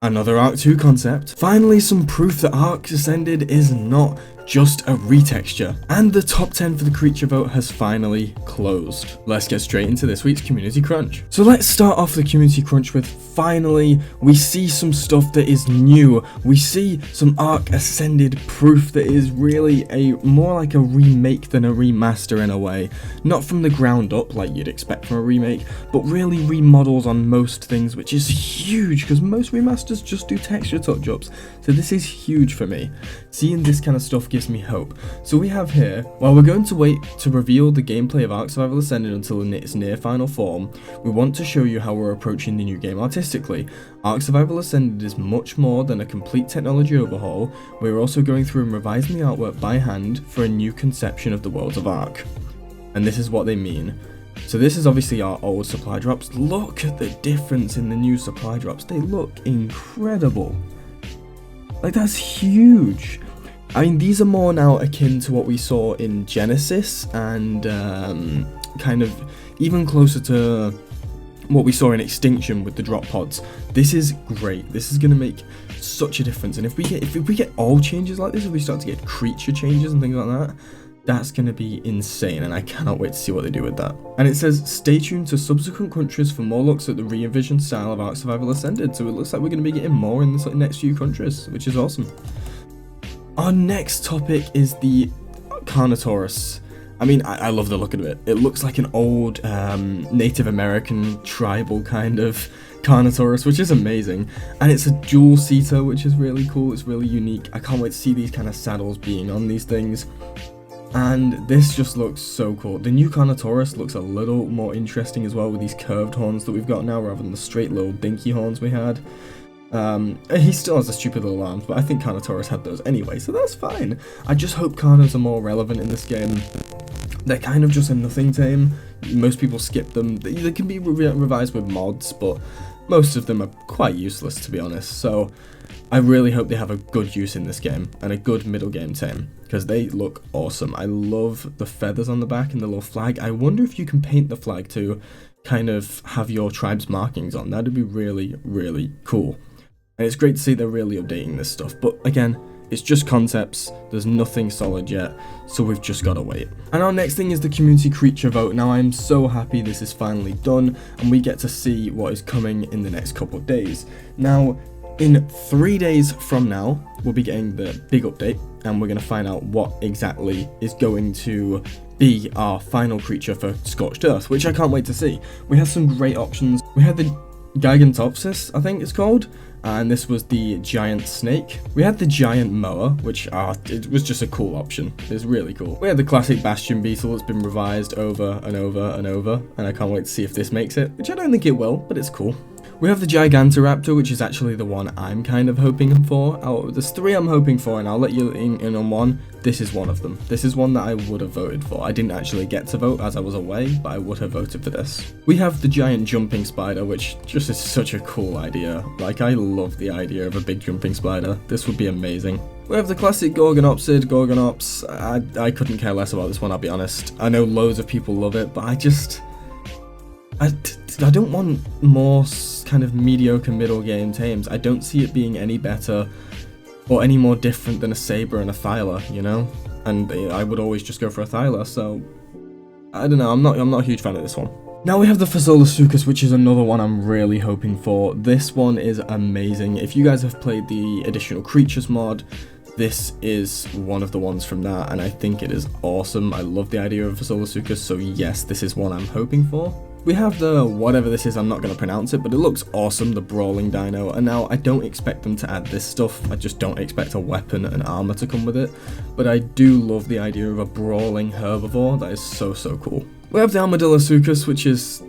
Another ARK 2 concept. Finally some proof that ARK Ascended is not just a retexture. And the top 10 for the creature vote has finally closed. Let's get straight into this week's community crunch. So let's start off the community crunch with finally we see some stuff that is new. We see some ARK Ascended proof that is really a more like a remake than a remaster in a way. Not from the ground up like you'd expect from a remake, but really remodels on most things, which is huge because most remasters just do texture touch-ups. So this is huge for me. Seeing this kind of stuff gives me hope. So we have here, while we're going to wait to reveal the gameplay of ARK Survival Ascended until its near final form, we want to show you how we're approaching the new game artistically. ARK Survival Ascended is much more than a complete technology overhaul. We're also going through and revising the artwork by hand for a new conception of the worlds of ARK. And this is what they mean. So this is obviously our old supply drops. Look at the difference in the new supply drops. They look incredible. Like, that's huge. I mean, these are more now akin to what we saw in Genesis and kind of even closer to what we saw in Extinction with the drop pods. This is great. This is going to make such a difference. And if we get all changes like this, if we start to get creature changes and things like that, that's going to be insane, and I cannot wait to see what they do with that. And it says, stay tuned to subsequent countries for more looks at the re-envisioned style of ARK Survival Ascended. So it looks like we're going to be getting more in the next few countries, which is awesome. Our next topic is the Carnotaurus. I mean, I love the look of it. It looks like an old Native American tribal kind of Carnotaurus, which is amazing. And it's a dual seater, which is really cool. It's really unique. I can't wait to see these kind of saddles being on these things. And this just looks so cool. The new Carnotaurus looks a little more interesting as well with these curved horns that we've got now rather than the straight little dinky horns we had. He still has the stupid little arms, but I think Carnotaurus had those anyway, so that's fine. I just hope Carnos are more relevant in this game. They're kind of just a nothing tame. Most people skip them. They can be revised with mods, but most of them are quite useless, to be honest. So I really hope they have a good use in this game and a good middle game tame, because they look awesome. I love the feathers on the back and the little flag. I wonder if you can paint the flag to kind of have your tribe's markings on. That'd be really, really cool. And it's great to see they're really updating this stuff. But again, it's just concepts. There's nothing solid yet, so we've just got to wait. And our next thing is the community creature vote. Now, I'm so happy this is finally done, and we get to see what is coming in the next couple of days. Now, in 3 days from now, we'll be getting the big update, and we're going to find out what exactly is going to be our final creature for Scorched Earth, which I can't wait to see. We have some great options. We had the Gigantopsis, I think it's called, and this was the giant snake. We had the giant moa, which it was just a cool option. It's really cool. We had the classic bastion beetle that's been revised over and over and over, and I can't wait to see if this makes it, which I don't think it will, but it's cool. We have the Gigantoraptor, which is actually the one I'm kind of hoping for. There's 3 I'm hoping for, and I'll let you in on one. This is one of them. This is one that I would have voted for. I didn't actually get to vote as I was away, but I would have voted for this. We have the giant jumping spider, which just is such a cool idea. Like, I love the idea of a big jumping spider. This would be amazing. We have the classic Gorgonopsid, Gorgonops. I couldn't care less about this one, I'll be honest. I know loads of people love it, but I don't want more kind of mediocre middle game tames. I don't see it being any better or any more different than a Saber and a Thyla, you know? And I would always just go for a Thyla, so I don't know, I'm not a huge fan of this one. Now we have the Phaseolasuchus, which is another one I'm really hoping for. This one is amazing. If you guys have played the additional creatures mod, this is one of the ones from that, and I think it is awesome. I love the idea of Phaseolasuchus, so yes, this is one I'm hoping for. We have the, whatever this is, I'm not going to pronounce it, but it looks awesome, the Brawling Dino, and now I don't expect them to add this stuff. I just don't expect a weapon and armor to come with it, but I do love the idea of a brawling herbivore. That is so cool. We have the Armadillosuchus, which is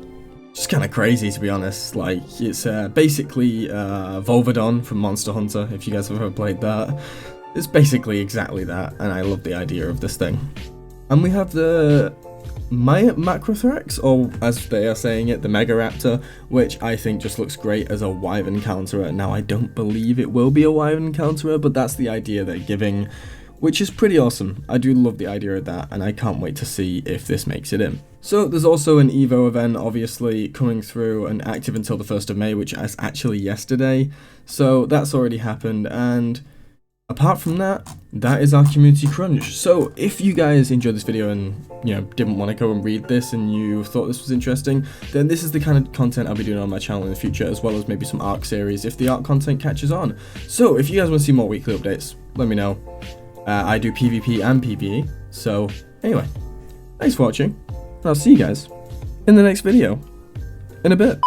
just kind of crazy, to be honest. Like, it's basically Volvidon from Monster Hunter, if you guys have ever played that. It's basically exactly that, and I love the idea of this thing. And we have the Macrothrax, or as they are saying it, the Megaraptor, which I think just looks great as a Wyvern counterer. Now, I don't believe it will be a Wyvern counterer, but that's the idea they're giving. which is pretty awesome. I do love the idea of that, and I can't wait to see if this makes it in. So there's also an Evo event obviously coming through and active until the 1st of May, which is actually yesterday. So that's already happened, and apart from that, that is our community crunch. So if you guys enjoyed this video and, you know, didn't want to go and read this and you thought this was interesting, then this is the kind of content I'll be doing on my channel in the future, as well as maybe some ARK series if the ARK content catches on. So if you guys want to see more weekly updates, let me know. I do PvP and PvE. So anyway, thanks for watching. I'll see you guys in the next video in a bit.